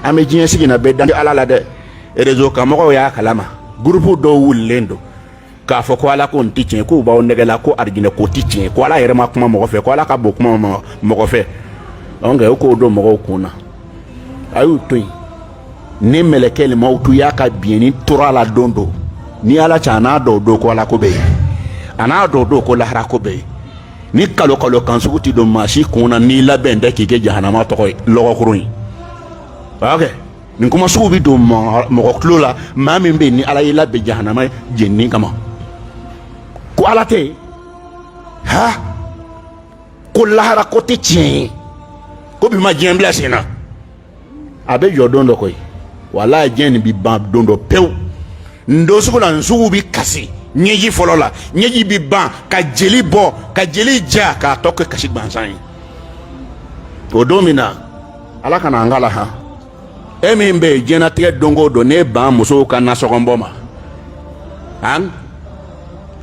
an bɛ diɲɛ sigi na bɛɛ dan ala la dɛ réseau kan mɔgɔw y'a kalama groupe dɔw wulilen don k'a fɔ ko ala ko n tɛ tiɲɛ k'u b'aw nɛgɛla ko arijinɛ ko tɛ tiɲɛ ko ala yɛrɛ ma kuma mɔgɔ fɛ ko ala ka bon kuma mɔgɔ fɛ donc o k'o don mɔgɔw kun na a y'u to yen ni mɛlɛkɛ le mawutu y'a ka biɲɛni tora la don do ni ala cɛ a n'a dɔw don ko ala ko bɛ yen a n'a dɔw don ko lahara ko bɛ yen ni kalo kan sugu ti don maa si kun na n'i labɛn tɛ k'i kɛ jahanama tɔgɔ ye lɔgɔkurun ye ok nin kuma sugu bi don mɔgɔ tulo la maa min bɛ yen ni ala y'i labɛn jahanama jenini kama ko ala tɛ yen ha ko lahara ko tɛ tiɲɛ ye ko bi ma diɲɛ bila sen na a bɛ jɔ don dɔ koyi wala diɲɛ nin bi ban don dɔ pewu n don sugu la n sugu bi kasi ɲɛji fɔlɔ la ɲɛji bi ban ka jeli bɔ ka jeli ja k'a tɔ kɛ kasi gansan ye o don min na ala kana an kala han e min bɛ yen diɲɛlatigɛ don o don ne ban musow ka nasɔgɔnbɔ ma han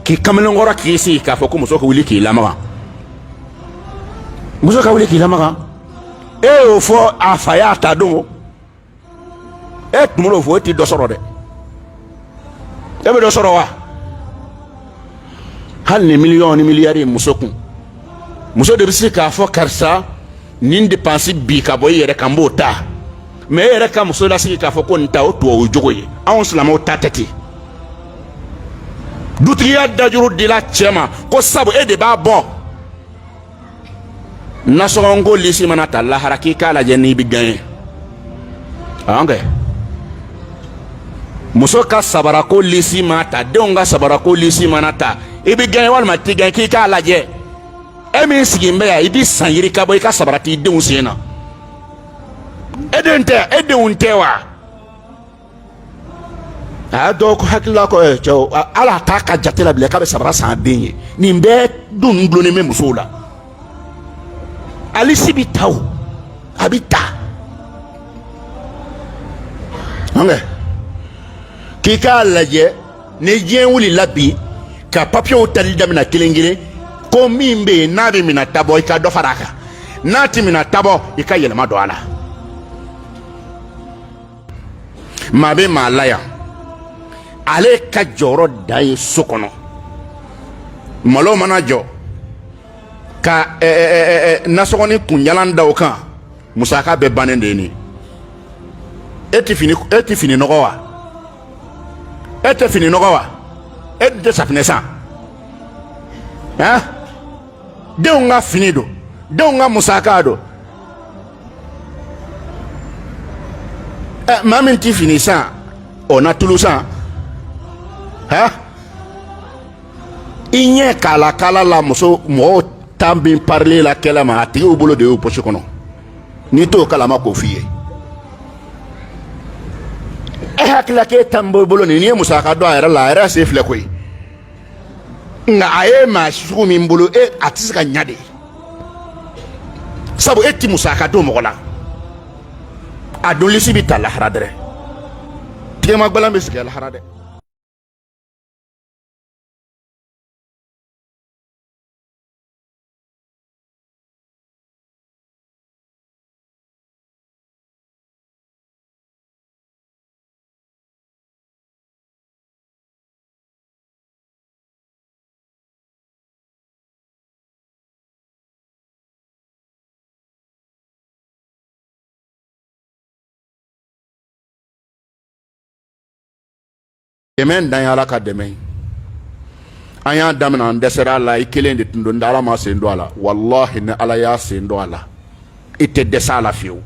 k'i kamalenkɔrɔ k'i sigi k'a fɔ ko muso ka wuli k'i lamaga muso ka wuli k'i lamaga e y'o fɔ a fa y'a ta don e tun b'o fɔ e tɛ dɔ sɔrɔ dɛ e bɛ dɔ sɔrɔ wa hali ni miliyɔn ni miliyari muso kun muso de bɛ se k'a fɔ karisa nin dépense bi ka bɔ i yɛrɛ kan n b'o ta mais e yɛrɛ ka muso lasigi k'a fɔ ko nin ta o tubabu jogo ye anw silamɛw ta tɛ ten dutigiya dajuru dila cɛ ma ko sabu e de b'a bɔ nasɔngɔnko lisi mana ta lahara k'i k'a lajɛ n'i bɛ gagner ok muso ka sabarako lisi ma ta denw ka sabarako lisi mana ta i bɛ gagner walima tɛ gagner k'i k'a lajɛ e min sigi n bɛ yan i bɛ san yiri ka bɔ i ka sabara t'i denw sen na e den tɛ e denw tɛ wa a dɔw ko hakilila ko cɛw ala t'a ka jate la bilen k'a bɛ sabara san den ye nin bɛɛ dun dulonnen bɛ musow la alisi bɛ ta o a bɛ ta k'i k'a lajɛ ni diɲɛ wulila bi ka papiyew tali daminɛ kelen kelen ko min bɛ yen n'a bɛ minɛ tabɔ i ka dɔ fara a kan n'a tɛ minɛ tabɔ i ka yɛlɛma don a la maa bɛ maa la yan ale ka jɔyɔrɔ dan ye so kɔnɔ malo mana jɔ ka nasɔgɔni kunjalan da o kan musaka bɛɛ bannen de ye nin e tɛ fini nɔgɔ wa e tɛ fini nɔgɔ wa e tɛ safinɛ san han denw ka fini don denw ka musaka don maa min tɛ fini san o na tulu san han i ɲɛ kala la muso mɔgɔw tan bin parili la kɛlɛ ma a tigiw bolo de y'o posi kɔnɔ n'i t'o kalama k'o f'i ye e hakilila k'e tan bolo nin n'i ye musaka dɔn a yɛrɛ la a yɛrɛ se filɛ koyi nka a ye maa sugu min bolo a tɛ se ka ɲa de sabu e ti musaka don mɔgɔ la a don lisi bɛ ta lahara dɛrɛ tigɛma gbalan bɛ sigi lahara dɛ dɛmɛ dan ye ala ka dɛmɛ an y'a daminɛ an dɛsɛra a la i kelen de tun don ala ma sen don a la wallahi ni ala y'a sen don a la i tɛ dɛsɛ a la fiyewu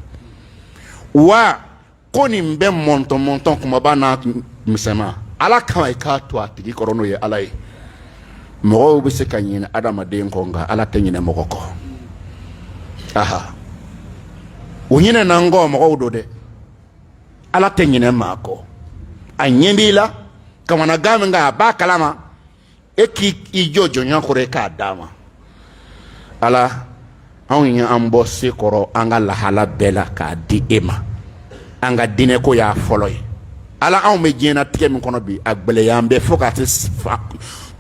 wa ko nin bɛ mɔntɔn kumaba n'a misɛnman ala kama i k'a to a tigi kɔrɔ n'o ye ala ye mɔgɔw bɛ se ka ɲinɛ adamaden kɔ nka ala tɛ ɲinɛ mɔgɔ kɔ aha o ɲinɛ n'an kɔ mɔgɔw don dɛ ala tɛ ɲinɛ maa kɔ a ɲɛ b'i la kamanagan min kan a b'a kalama e k'i jɔ jɔnya kɔrɔ e k'a d'a ma ala anw ye an bɔ se kɔrɔ an ka lahala bɛɛ la k'a di e ma an ka diinɛko y'a fɔlɔ ye ala anw bɛ diɲɛlatigɛ min kɔnɔ bi a gwɛlɛy'an bɛɛ fo ka se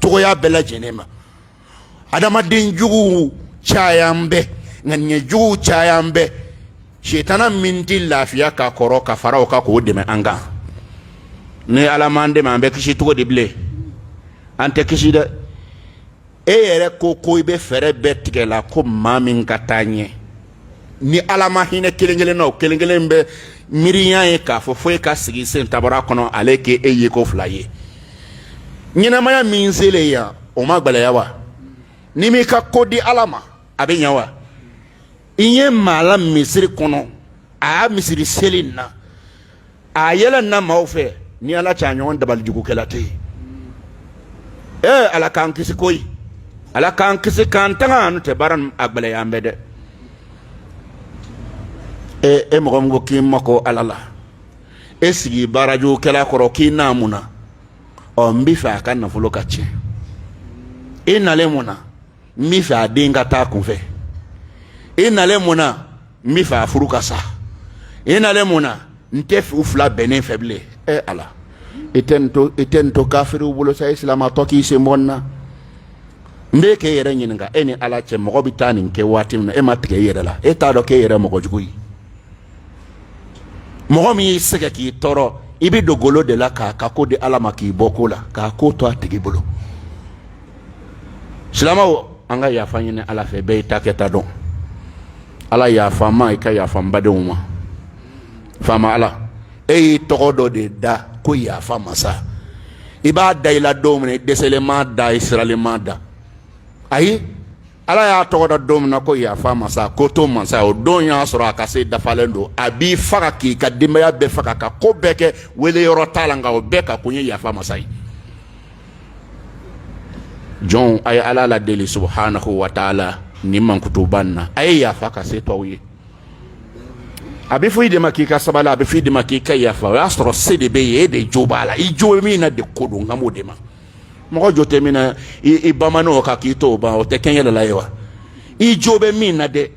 cogoya bɛɛ lajɛlen ma adamaden juguw cay'an bɛɛ ŋaniya juguw cay'an bɛɛ shetana min ti lafiya ka kɔrɔ ka fara o kan k'o dɛmɛ an kan ni ala m'an dɛmɛ an bɛ kisi cogo di bilen an tɛ kisi dɛ e yɛrɛ ko i bɛ fɛɛrɛ bɛɛ tigɛ la ko maa min ka taa ɲɛ ni ala ma hinɛ kelen kelen na o kelen kelen bɛ miiriya ye k'a fɔ foyi ka sigi sen tabara kɔnɔ ale k'e ye ko fila ye ɲɛnamaya min selen yan o ma gbɛlɛya wa ni m'i ka ko di ala ma a bɛ ɲɛ wa i ye maa la misiri kɔnɔ a y'a misiri seli na a yɛlɛ na maaw fɛ ni ala cɛ a ɲɔgɔn dabalijugukɛla tɛ yen ala k'an kisi koyi ala k'an kisi k'an tanga n'o tɛ baara a gbɛlɛya an bɛɛ dɛ e mɔgɔ min ko k'i mako ala la e sigi baarajugukɛla kɔrɔ k'i n'a mun na n b'i fɛ a ka nafolo ka tiɲɛ e nalen mun na n b'i fɛ a den ka taa kunfɛ e nalen mun na n b'i fɛ a furu ka sa e nalen mun na n tɛ u fila bɛnnen fɛ bilen ala i tɛ nin to kafiriw bolo sa isilamatɔ k'i sen bɔ nin na n b'e k'e yɛrɛ ɲininka e ni ala cɛ mɔgɔ bɛ taa nin kɛ waati min na e ma tigɛ e yɛrɛ la e t'a dɔn k'e yɛrɛ mɔgɔ jugu ye mɔgɔ min y'i sɛgɛ k'i tɔɔrɔ i bɛ don golo de la k'a ka ko di ala ma k'i bɔ ko la k'a ko to a tigi bolo silamɛw an ka yafa ɲini ala fɛ bɛɛ y'i ta kɛta dɔn ala yafa n ma i ka yafa n badenw ma faama ala e y'i tɔgɔ dɔ de da ko yafa masa i b'a da i la don min i dɛsɛlen m'a da i siralen m'a da ayi ala y'a tɔgɔ da don min na ko yafa masa ko to masa o don y'a sɔrɔ a ka se dafalen don a b'i faga k'i ka denbaya bɛɛ faga ka ko bɛɛ kɛ wele yɔrɔ t'a la nka o bɛɛ ka ko n ye yafa masa ye jɔnw a ye ala la deli subhanahu wa ta'ala ni mankutuba nin na a ye yafa ka se tɔw ye a bɛ fɔ i de ma k'i ka sabali a bɛ fɔ i de ma k'i ka yafa o y'a sɔrɔ se de bɛ yen e de jo b'a la i jo bɛ min na de ko don nka m'o de ma mɔgɔ jo tɛ min na i bamananw kan k'i to o ban o tɛ kɛn yɛlɛla ye wa i jo bɛ min na dɛ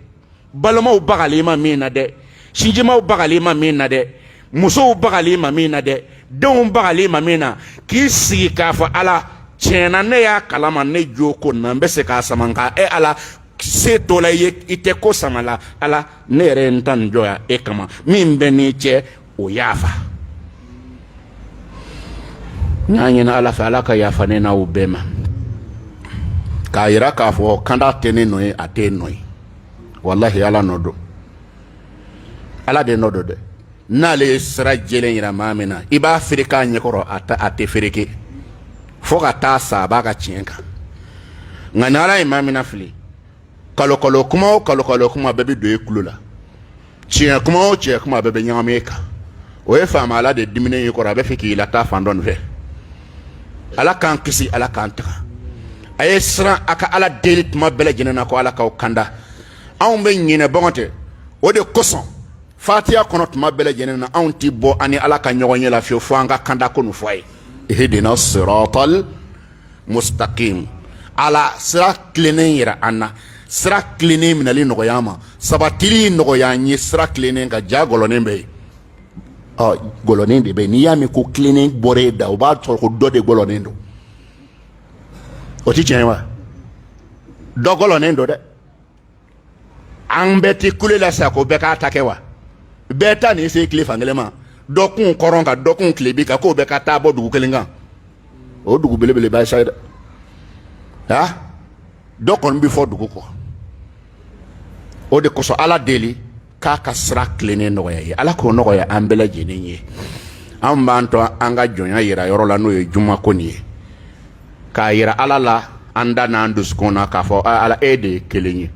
balimaw bagali ma min na dɛ sinjimaw bagali ma min na dɛ musow bagali ma min na dɛ denw bagali ma min na k'i sigi k'a fɔ ala tiɲɛna ne y'a kalama ne jo ko na n bɛ se k'a sama nka ala se t'o la i tɛ ko sama la ala ne yɛrɛ ye n ta nin jɔya e kama min bɛ n'i cɛ o yafa n y'a ɲini ala fɛ ala ka yafa ne n'aw bɛɛ ma k'a yira k'a fɔ kanda tɛ ne nɔ ye a tɛ nɔ ye walahi ala nɔ don ala de nɔ don dɛ n'ale ye sira jɛlen yira maa min na i b'a feere k'a ɲɛkɔrɔ a tɛ fereke fo ka taa sa a b'a ka tiɲɛ kan nka ni ala ye maa min na fili kalokalo kuma o kalokalo kuma bɛɛ bɛ don e kulo la tiɲɛ kuma o tiɲɛ kuma bɛɛ bɛ ɲagami e kan o ye faama ala de diminen ye kɔrɔ a bɛ fɛ k'i lataa fan dɔ nin fɛ ala k'an kisi ala k'an taga a ye siran a ka ala deli tuma bɛɛ lajɛlen na ko ala k'aw kanda anw bɛ ɲinɛ bɔngɔ tɛ o de kosɔn fatiya kɔnɔ tuma bɛɛ lajɛlen na anw ti bɔ ani ala ka ɲɔgɔn ye la fiyewu fo an ka kanda ko nin fɔ a ye ihdina siratal mustaqim ala sira tilennen yira an na sira tilennen minɛli nɔgɔya ma sabatili nɔgɔya an ye sira tilennen ka ja gɔlɔnen bɛ yen gɔlɔnen de bɛ yen n'i y'a mɛn ko tilennen bɔra e da o b'a sɔrɔ ko dɔ de gɔlɔnen don o ti tiɲɛ wa dɔ gɔlɔnen don dɛ an bɛɛ ti kule la sa ko bɛɛ k'a ta kɛ wa bɛɛ ta nin se tile fankelen ma dɔ kun kɔrɔn kan dɔ kun tile bi kan k'o bɛɛ ka taa bɔ dugu kelen kan o dugu belebele b'a sa ye dɛ dɔ kɔni bɛ fɔ dugu kɔ o de kosɔn ala deli k'a ka sira tilennen nɔgɔya ye ala k'o nɔgɔya an bɛɛ lajɛlen ye an b'an to an ka jɔnya yira yɔrɔ la n'o ye juma ko nin ye k'a yira ala la an da n'an dusukun na k'a fɔ ala e de ye kelen ye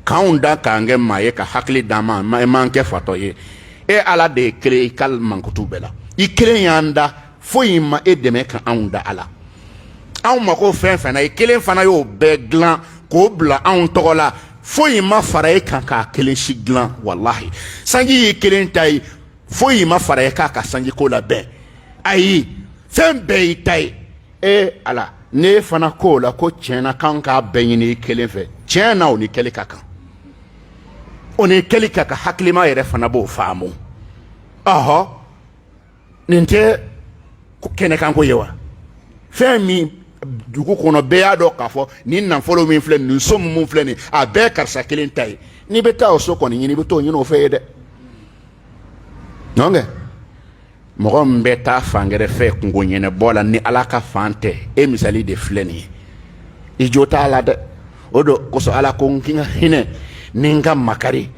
k'anw da k'an kɛ maa ye ka hakili d'an ma e m'an kɛ fatɔ ye e ala de ye kelen i ka mankutu bɛɛ la i kelen y'an da foyi ma e dɛmɛ ka anw da ala anw mako fɛn fɛn na i kelen fana y'o bɛɛ dilan k'o bila anw tɔgɔ la foyi ma fara e kan k'a kelen si dilan walahi sanji y'i kelen ta ye foyi ma fara e k'a ka sanji ko la bɛn ayi fɛn bɛɛ y'i ta ye ala ne fana ko la ko tiɲɛna k'an k'a bɛɛ ɲini i kelen fɛ tiɲɛ na o ni kɛli ka kan o ni kɛli ka kan hakilima yɛrɛ fana b'o faamu ɔhɔ nin tɛ kɛnɛkanko ye wa fɛn min dugu kɔnɔ bɛɛ y'a dɔn k'a fɔ nin nafolo min filɛ nin so min filɛ nin a bɛɛ karisa kelen ta ye n'i bɛ taa o so kɔni ɲini i bɛ t'o ɲini o fɛ ye dɛ nonge mɔgɔ min bɛ taa fan gɛrɛ fɛ kungo ɲɛnɛbɔ la ni ala ka fan tɛ e misali de filɛ nin ye i jo t'a la dɛ o do kosɔn ala ko n ka hinɛ ni n ka makari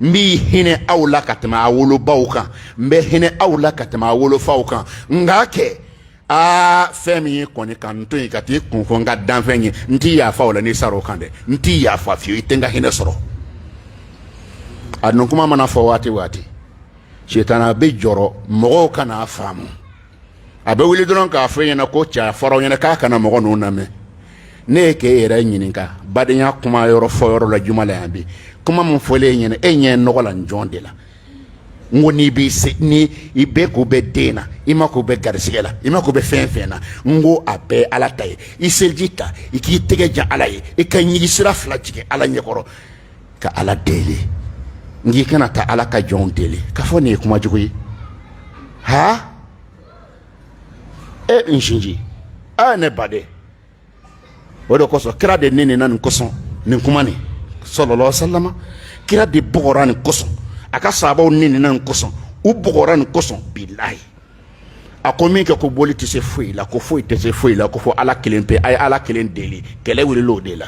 n b'i hinɛ aw la ka tɛmɛ a wolobaw kan n bɛ hinɛ aw la ka tɛmɛ a wolofaw kan nka kɛ fɛn min ye kɔni ka n to yen ka t'i kun fɔ n ka danfɛn ye n t'i yafa o la n'i sara o kan dɛ n t'i yafa fiyewu i tɛ n ka hinɛ sɔrɔ a dun kuma mana fɔ waati waati sitana bɛ jɔrɔ mɔgɔw kana faamu a bɛ wuli dɔrɔn k'a fɔ e ɲɛna ko cɛ fɔra aw ɲɛna k'a kana mɔgɔ ninnu lamɛn ne ye k'e yɛrɛ ɲininka badenya kuma yɔrɔ fɔ yɔrɔ la juma la yan bi kuma min fɔlen e ɲɛna e ɲɛ nɔgɔ la njɔn de la n ko n'i b'i se ni i bɛ k'o bɛ den na i ma k'o bɛ garisigɛ la i ma k'o bɛ fɛn fɛn na n ko a bɛɛ ala ta ye i seliji ta i k'i tɛgɛ jan ala ye i ka ɲigi sira fila jigin ala ɲɛkɔrɔ ka ala deli n k'i kana taa ala ka jɔnw deli k'a fɔ nin ye kuma jugu ye ha n sinji ne baden o de kosɔn kira de nenina nin kosɔn nin kuma nin sallallahu alaihi wasallam kira de bɔgɔra nin kosɔn a ka sahabaw nenina nin kosɔn u bɔgɔra nin kosɔn bilahi a ko min kɛ ko boli tɛ se foyi la ko foyi tɛ se foyi la ko fɔ ala kelen pe a ye ala kelen deli kɛlɛ wulila o de la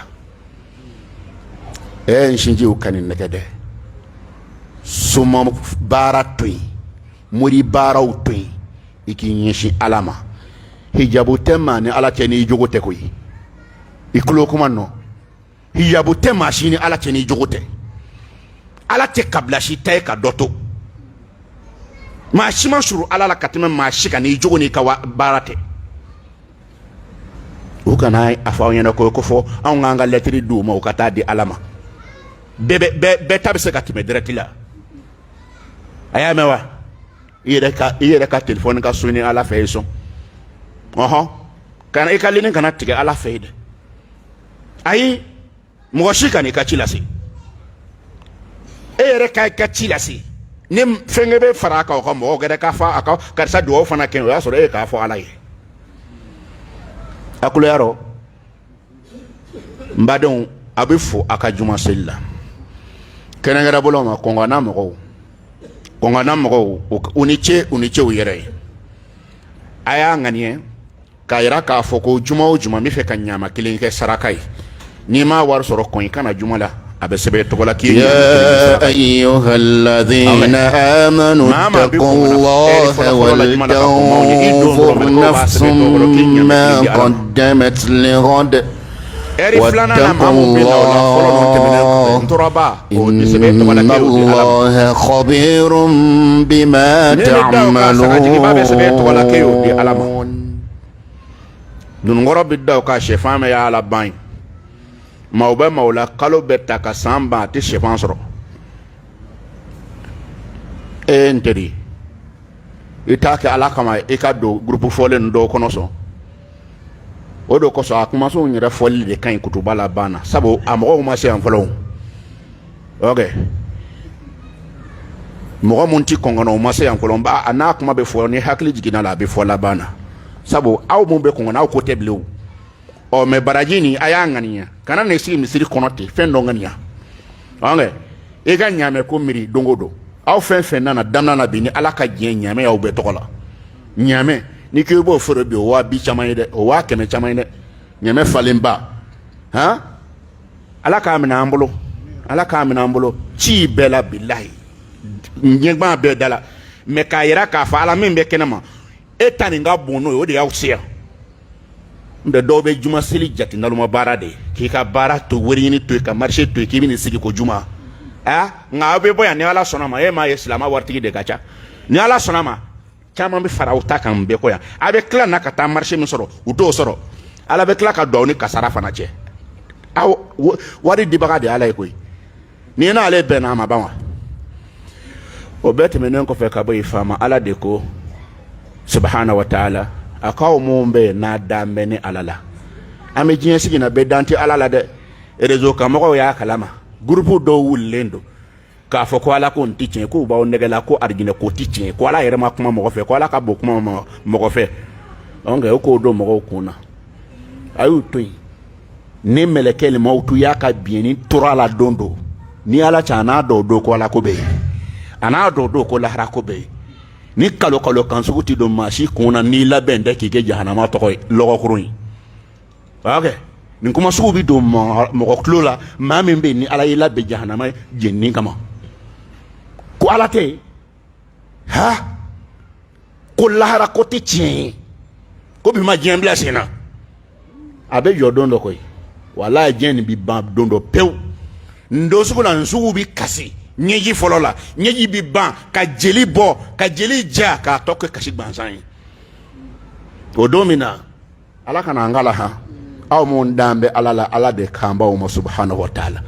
n sinjiw ka nin nɛgɛ dɛ soma baara to yen mori baaraw to yen i k'i ɲɛsin ala ma hijabu tɛ maa ni ala cɛ n'i jogo tɛ koyi i kulo kuma nɔ hijabu tɛ maa si ni ala cɛ n'i jogo tɛ ala tɛ kabila si ta ye ka dɔ to maa si ma suru ala la ka tɛmɛ maa si kan n'i jogo n'i ka baara tɛ u kana a fɔ aw ɲɛna ko fɔ anw k'an ka lɛtiri di u ma u ka taa di ala ma bɛɛ ta bɛ se ka tɛmɛ direct la a y'a mɛn wa i yɛrɛ ka telefɔni ka so ni ala fɛ ye sɔn kana i ka lenni kana tigɛ ala fɛ ye dɛ ayi mɔgɔ si ka n'i ka ci lase e yɛrɛ ka i ka ci lase ni fɛnkɛ bɛ fara a kan o ka mɔgɔ gɛrɛ k'a fɔ a ka karisa dugawu fana kɛ o y'a sɔrɔ e k'a fɔ ala ye a kulo yarɔ n badenw a bɛ fo a ka juma seli la kɛrɛnkɛrɛn bolo ma kɔngɔnna mɔgɔw u ni ce u yɛrɛ ye a y'a ŋaniya k'a yira k'a fɔ ko juma o juma n bɛ fɛ ka ɲama kelen kɛ saraka ye n'i ma wari sɔrɔ kɔn i kana juma la a bɛ sɛbɛn tɔgɔ la k'i ye يا أيها الذين آمنوا اتقوا الله ولتنظر نفس ما قدمت لغد واتقوا الله إن الله خبير بما تعملون dunungɔrɔ bɛ da o ka sɛfan bɛ y'ala ban maaw bɛ maaw la kalo bɛ ta ka san ban a tɛ sɛfan sɔrɔ n teri i t'a kɛ ala kama i ka don gurupu fɔlen ninnu dɔw kɔnɔ sɔn o de kosɔn a kumasenw yɛrɛ fɔli de ka ɲi kutuba la ban na sabu a mɔgɔw ma se yan fɔlɔ ok mɔgɔ mun ti kɔngɔnna o ma se yan fɔlɔ a n'a kuma bɛ fɔ ni hakili jiginna la a bɛ fɔ laban na sabu aw mun bɛ kɔngɔnna aw ko tɛ bilen o mɛ baraji nin a y'a ŋaniya kana n'i sigi misiri kɔnɔ ten fɛn dɔ ŋaniya ok i ka ɲaamɛ ko miiri don o don aw fɛn fɛn nana daminɛ na bi ni ala ka diɲɛ ɲaamɛ y'aw bɛɛ tɔgɔ la ɲaamɛ ni k'i b'o feere bi o waa bi caman ye dɛ o waa kɛmɛ caman ye dɛ ɲaamɛ falenba han ala k'a minɛ an bolo ala k'a minɛ an bolo ci bɛɛ la bilahi ɲɛgban bɛɛ da la mɛ k'a yira k'a fɔ ala min bɛ kɛnɛ ma e ta nin ka bon n'o ye o de y'aw se yan n tɛ dɔw bɛ juma seli jate naloma baara de k'i ka baara to wari ɲini to yen ka marché to yen k'i bɛ n'i sigi ko juma nka aw bɛ bɔ yan ni ala sɔnna ma e m'a ye silamɛ waritigi de ka ca ni ala sɔnna ma caman bɛ fara aw ta kan bɛɛ kɔ yan a bɛ tila na ka taa marché min sɔrɔ u t'o sɔrɔ ala bɛ tila ka don aw ni kasara fana cɛ aw wari dibaga de ala ye koyi ni n'ale bɛnna a ma ban wa o bɛɛ tɛmɛnen kɔfɛ ka bɔ yen faama ala de ko subhana wa ta'ala a k'aw mun bɛ yen n'a dan bɛ ni ala la an bɛ diɲɛ sigi na bɛɛ dan tɛ ala la dɛ réseau kan mɔgɔw y'a kalama groupe dɔw wulilen don k'a fɔ ko ala ko nin tɛ tiɲɛ k'u b'aw nɛgɛla ko arijinɛ ko tɛ tiɲɛ ko ala yɛrɛ ma kuma mɔgɔ fɛ ko ala ka bon kuma mɔgɔ fɛ donc o k'o don mɔgɔw kun na a y'u to yen ni mɛlɛkɛ nin m'aw to y'a ka biɲɛni tora a la don ni ala cɛ a n'a dɔw don ko ala ko bɛ yen a n'a dɔw don ko lahara ko bɛ yen ni kalo kan sugu ti don maa si kunna n'i labɛn tɛ k'i kɛ jahanama tɔgɔ ye lɔgɔkurun ye ok nin kuma sugu bi don mɔgɔ tulo la maa min bɛ yen ni ala y'i labɛn jahanama jenini kama ko ala tɛ yen ha ko lahara ko tɛ tiɲɛ ye ko bi ma diɲɛ bila sen na a bɛ jɔ don dɔ koyi walayi diɲɛ nin bi ban don dɔ pewu nin don sugu la nin sugu bi kasi ɲɛji fɔlɔ la ɲɛji bi ban ka jeli bɔ ka jeli ja k'a tɔ kɛ kasi gansan ye o don min na ala kana an kala han aw mun dan bɛ ala la ala de kan b'aw ma subhanahu wa ta'ala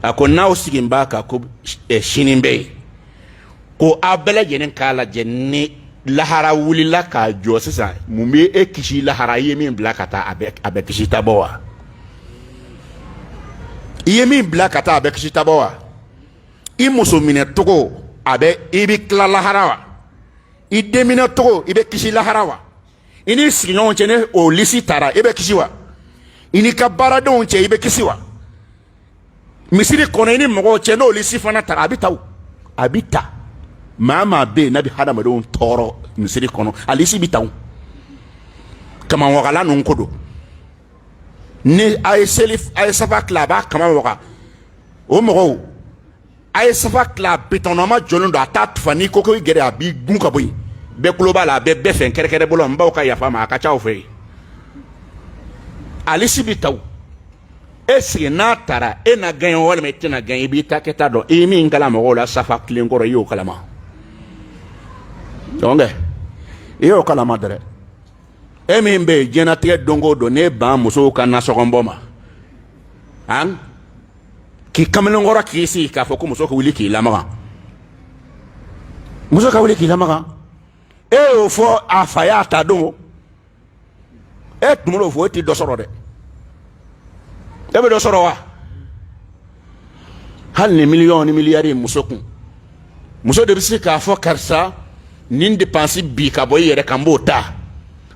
a ko n'aw sigin b'a kan ko sini bɛ yen ko aw bɛɛ lajɛlen k'a lajɛ ni lahara wulila k'a jɔ sisan mun bɛ e kisi lahara i ye min bila ka taa a bɛ kisi tabɔ wa i ye min bila ka taa a bɛ kisi tabɔ wa i muso minɛ togo a bɛ i bɛ tila lahara wa i den minɛ togo i bɛ kisi lahara wa i ni sigiɲɔgɔn cɛ ni o lisi taara i bɛ kisi wa i ni ka baaradenw cɛ i bɛ kisi wa misiri kɔnɔ i ni mɔgɔw cɛ n'o lisi fana taara a bɛ ta o a bɛ ta maa maa bɛ yen n'a bɛ hadamadenw tɔɔrɔ misiri kɔnɔ a lisi bɛ ta o kamawagala ninnu ko don ni a ye safa tila a b'a kamawaga o mɔgɔw a ye safa tila bitɔnnama jɔlen don a t'a tufa n'i ko i gɛrɛ a b'i gun ka bɔ yen bɛɛ kulo b'a la a bɛɛ bɛɛ fɛn kɛrɛkɛrɛ bolo n baw ka yafa ma a ka ca aw fɛ yen ale si bɛ taa o e sigi n'a taara e na gɛn walima e tɛna gɛn i b'i ta kɛta dɔn i ye min kala mɔgɔw la safa kelen kɔrɔ i y'o kalama donc i y'o kalama dɛrɛ e min bɛ yen diɲɛlatigɛ don o don n'e ban musow ka nasɔgɔnbɔ ma han k'i kamalen kɔrɔ k'i sigi k'a fɔ ko muso ka wuli k'i lamaga muso ka wuli k'i lamaga e y'o fɔ a fa y'a ta don e tun b'o fɔ e tɛ dɔ sɔrɔ dɛ e bɛ dɔ sɔrɔ wa hali ni miliyɔn ni miliyari muso kun muso de bɛ se k'a fɔ karisa nin dépense bi ka bɔ i yɛrɛ kan n b'o ta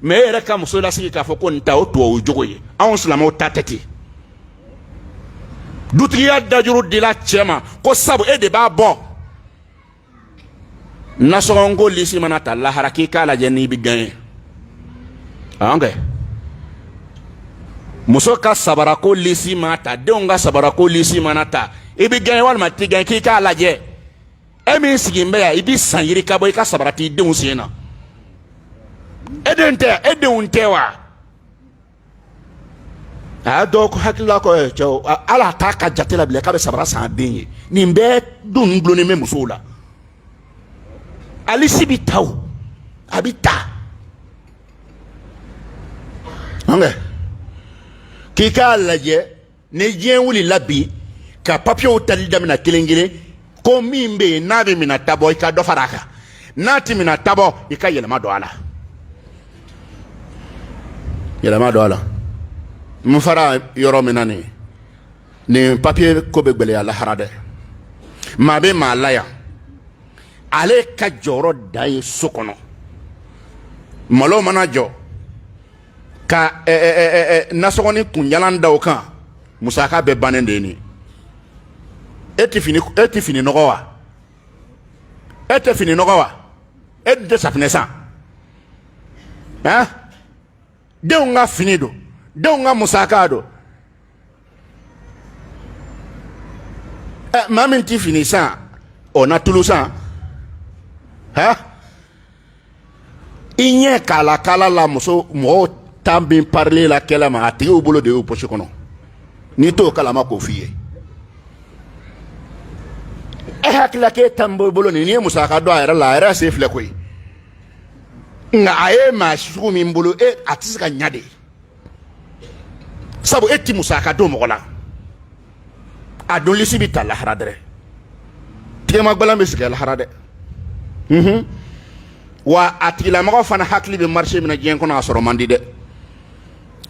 mais e yɛrɛ ka muso lasigi k'a fɔ ko nin ta o tubabu jogo ye anw silamɛw ta tɛ ten dutigiya dajuru dila cɛ ma ko sabu e de b'a bɔ nasɔgɔnko lisi mana ta lahara k'i k'a lajɛ n'i bɛ gagné ok muso ka sabarako lisi mana ta denw ka sabarako lisi mana ta i bɛ gagné walima t'i gagné k'i k'a lajɛ e min sigilen bɛ yan i bɛ san yiri ka bɔ i ka sabara t'i denw sen na e den tɛ e denw tɛ wa a y'a dɔw ko hakilila kɔ cɛw ala t'a ka jate la bilen k'a bɛ sabara san den ye nin bɛɛ dun gulonnen bɛ musow la ale si bɛ taa o a bɛ taa k'i k'a lajɛ ni diɲɛ wulila bi ka papiyew tali daminɛ kelen kelen ko min bɛ yen n'a bɛ minɛ tabɔ i ka dɔ fara a kan n'a tɛ minɛ tabɔ i ka yɛlɛma don a la yɛlɛma don a la n fara yɔrɔ min na nin papiye ko bɛ gɛlɛya lahara dɛ maa bɛ maa la yan ale ka jɔyɔrɔ dan ye so kɔnɔ malo mana jɔ ka nasɔgɔni kunjalan da o kan musaka bɛɛ bannen de ye nin e tɛ fini nɔgɔ wa e tɛ fini nɔgɔ wa e tun tɛ safinɛ san han denw ka fini don denw ka musaka don maa min tɛ fini san o na tulu san han i ɲɛ kala la muso mɔgɔw tan bin parili la kɛlɛ ma a tigiw bolo de y'o posi kɔnɔ n'i t'o kalama k'o f'i ye e hakilila k'e tan bolo nin n'i ye musaka dɔn a yɛrɛ la a yɛrɛ se filɛ koyi nka a ye maa sugu min bolo a tɛ se ka ɲa de sabu e ti musaka don mɔgɔ la a don lisi bɛ ta lahara dɛrɛ tigɛma gbalan bɛ sigi lahara dɛ wa a tigilamɔgɔ fana hakili bɛ marché min na diɲɛ kɔnɔ a sɔrɔ man di dɛ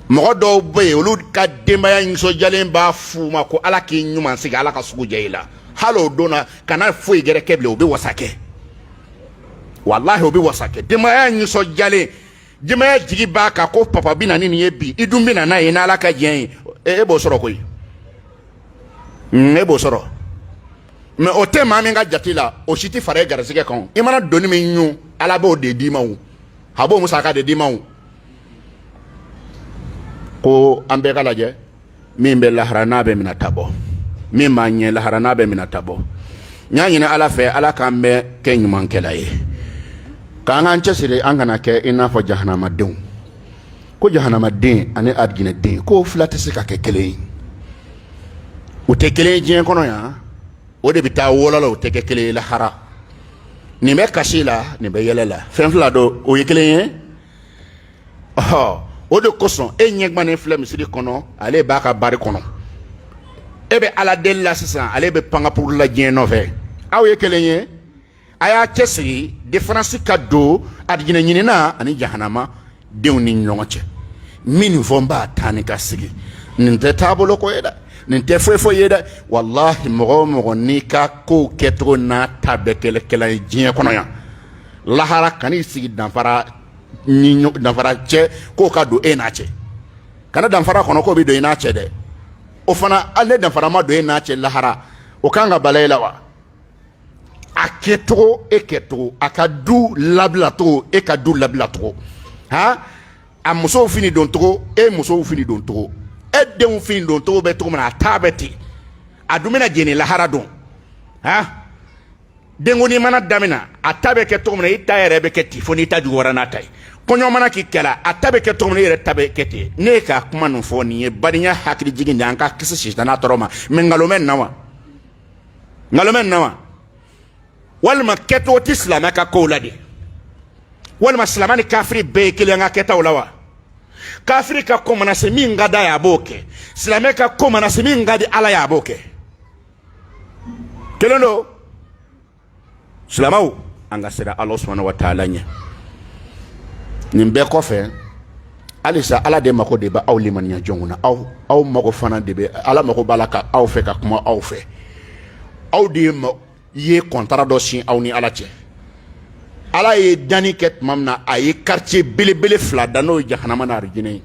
mɔgɔ dɔw bɛ yen olu ka denbaya nisɔndiyalen b'a f'u ma ko ala k'i ɲuman sigi ala ka sugu diya i la hali o don na kana foyi gɛrɛ kɛ bilen o bɛ wasa kɛ walahi o bɛ wasa kɛ denbaya nisɔndiyalen denbaya jigi b'a kan ko papa bɛ na ni nin ye bi i dun bɛ na n'a ye n'ala ka diɲɛ ye e b'o sɔrɔ koyi e b'o sɔrɔ mais o te maa min ka jati la o si ti fara e garisɛgɛ kan i mana doni min ɲu ala b'o de d'i ma o a b'o musaka de d'i ma o ko an bɛɛ ka lajɛ min bɛ lahara n'a bɛ mina tabɔ min b'a ɲɛ lahara n'a bɛ mina tabɔ n y'a ɲini ala fɛ ala k'an bɛɛ kɛ ɲumankɛla ye k'an k'an cɛsiri an kana kɛ i n'a fɔ jahanamadenw ko jahanamaden ani arijinɛden k'o fila tɛ se ka kɛ kelen ye u tɛ kelen ye diɲɛ kɔnɔ yan o de bɛ taa wɔlɔ la o tɛ kɛ kelen ye lahara nin bɛ kasi la nin bɛ yɛlɛ la fɛn fila don o ye kelen ye o de kosɔn e ɲɛguwanen filɛ misiri kɔnɔ ale b'a ka bari kɔnɔ e bɛ ala deli la sisan ale bɛ pangapuru la diɲɛ nɔfɛ aw ye kelen ye a y'a cɛsiri diferansi ka don arijinɛ ɲinina ani jahanama denw ni ɲɔgɔn cɛ min nin fɔ n b'a taa ni ka sigi nin tɛ taabolo ko ye dɛ nin tɛ foyi foyi ye dɛ walahi mɔgɔ o mɔgɔ n'i ka kow kɛcogo n'a ta bɛɛ kɛlɛkɛla ye diɲɛ kɔnɔ yan lahara kan'i sigi danfara cɛ k'o ka don e n'a cɛ kana danfara kɔnɔ k'o bɛ don i n'a cɛ dɛ o fana ale danfara ma don e n'a cɛ lahara o kan ka bala e la wa a kɛcogo e kɛcogo a ka du labilacogo e ka du labilacogo a musow fini don cogo e musow fini don cogo e denw fini don cogo bɛ cogo min na a taa bɛ ten a dun bɛna jeni lahara don denkundi mana daminɛ a ta bɛ kɛ cogo min na i ta yɛrɛ bɛ kɛ ten fo n'i ta juguyara n'a ta ye kɔɲɔ mana k'i kɛla a ta bɛ kɛ cogo min na i yɛrɛ ta bɛ kɛ ten ne ye k'a kuma nin fɔ nin ye badenya hakili jigin de an ka kisi sitana tɔɔrɔ ma mɛ nkalon bɛ nin na wa nkalon bɛ nin na wa walima kɛcogo tɛ silamɛ ka kow la de walima silamɛ ni kafiri bɛɛ ye kelen an ka kɛtaw la wa kafiri ka ko mana se min ka d'a ye a b'o kɛ silamɛ ka ko mana se min ka di ala ye a b'o kɛ kelen don silamɛw an ka siran ala subhanahu wa ta'ala ɲɛ nin bɛɛ kɔfɛ halisa ala de mago de bɛ aw limaniya jɔnw na aw mago fana de bɛ ala mago b'a la ka aw fɛ ka kuma aw fɛ aw de ye kɔntara dɔ sin aw ni ala cɛ ala ye danni kɛ tuma min na a ye quartier belebele fila da n'o ye jahanama n'a arijinɛ ye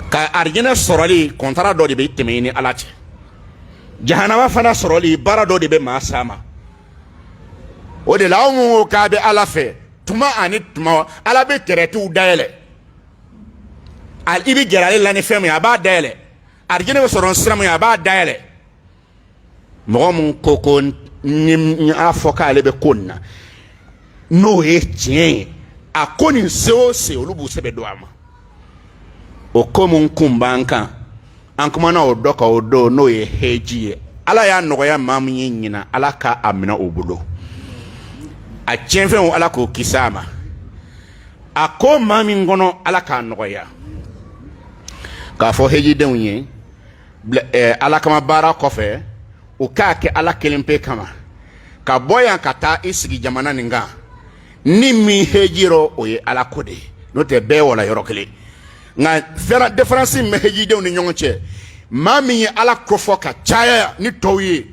ka arijinɛ sɔrɔli kɔntara dɔ de bɛ tɛmɛ i ni ala cɛ jahanama fana sɔrɔli baara dɔ de bɛ maa s'a ma o de la aw mun ko k'a bɛ ala fɛ tuma ani tuma ala bɛ kɛrɛtiw dayɛlɛ i bɛ gɛrɛ ale la ni fɛn min ye a b'a dayɛlɛ arijinɛ bɛ sɔrɔ sira min ye a b'a dayɛlɛ mɔgɔ mun ko n y'a fɔ k'ale bɛ ko nin na n'o ye tiɲɛ ye a ko nin se o se olu b'u sɛbɛn don a ma o ko mun kun b'an kan an kumana o dɔ kan o don n'o ye heji ye ala y'a nɔgɔya maa min ye ɲina ala k'a minɛ o bolo a tiɲɛfɛnw ala k'o kisi a ma a ko maa min kɔnɔ ala k'a nɔgɔya k'a fɔ hejidenw ye ala kama baara kɔfɛ o k'a kɛ ala kelen pe kama ka bɔ yan ka taa i sigi jamana nin kan ni min hejiro o ye ala ko de n'o tɛ bɛɛ wala yɔrɔ kelen nka diferansi min bɛ hejidenw ni ɲɔgɔn cɛ maa min ye ala kofɔ ka caya ni tɔw ye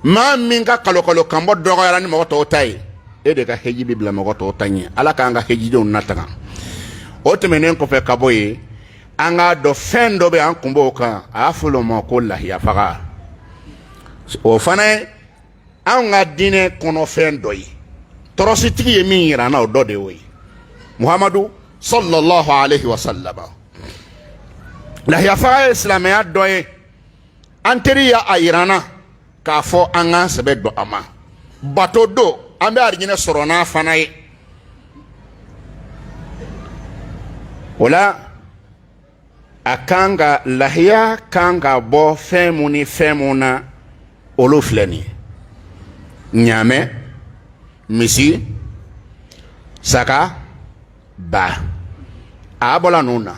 maa min ka kalokalo kanbɔ dɔgɔyara ni mɔgɔ tɔw ta ye e de ka heji bɛ bila mɔgɔ tɔw ta ɲɛ ala k'an ka hejidenw nataga o tɛmɛnen kɔfɛ ka bɔ yen an k'a dɔn fɛn dɔ bɛ an kun b'o kan a y'a fɔ o ma ko lahiya faga o fana ye an ka diinɛ kɔnɔfɛn dɔ ye tɔrɔsitigi ye min yira an na o dɔ de y'o ye muhamadu sallallahu alaihi wa sallam lahiya faga ye silamɛya dɔ ye an teri y'a yira an na k'a fɔ an k'an sɛbɛ don a ma bato don an bɛ arijinɛ sɔrɔ n'a fana ye o la a kan ka lahiya kan ka bɔ fɛn mun ni fɛn mun na olu filɛ nin ye ɲaamɛ misi saga ba a bɔla ninnu na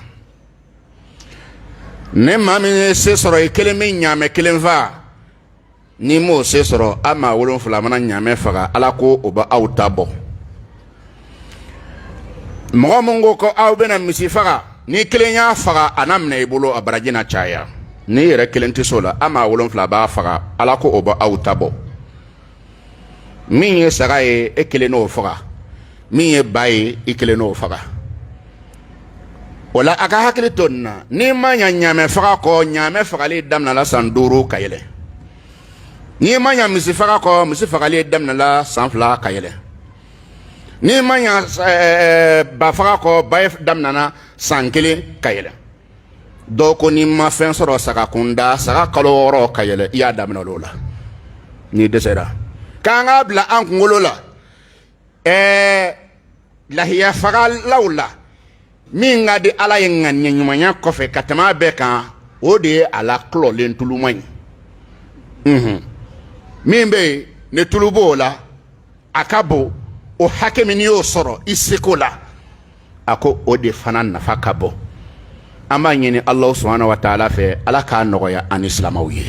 ne maa min ye se sɔrɔ i kelen bɛ ɲaamɛ kelen faga ni m'o se sɔrɔ a maa 7 mana ɲaamɛ faga ala ko o bɛ aw ta bɔ mɔgɔ mun ko ko aw bɛna misi faga ni kelen y'a faga a na minɛ i bolo a baraji na caya ni yɛrɛ kelen tɛ so la a maa 7 b'a faga ala ko o bɛ aw ta bɔ min ye saga ye e kelen n'o faga min ye ba ye i kelen n'o faga o la a ka hakili to nin na n'i ma ɲa ɲaamɛ faga kɔ ɲaamɛ fagali daminɛna san 5 ka yɛlɛ ni ma ɲa misi faga kɔ misi fagali daminɛla san 2 ka yɛlɛ ni ma ɲa ba faga kɔ ba daminɛna san 1 ka yɛlɛ dɔw ko ni ma fɛn sɔrɔ saga kunda saga kalo 6 ka yɛlɛ i y'a daminɛ o la ni dɛsɛra k'an k'a bila an kunkolo la lahiya fagalaw la min ka di ala ye ŋaniya ɲumanya kɔfɛ ka tɛmɛ a bɛɛ kan o de ye a la kulɔlen tuluma ye min bɛ yen ne tulu b'o la a ka bon o hakɛ min n'i y'o sɔrɔ i seko la a ko o de fana nafa ka bon an b'a ɲini Alahu subahanahu wa taala fɛ ala k'a nɔgɔya an ni silamɛw ye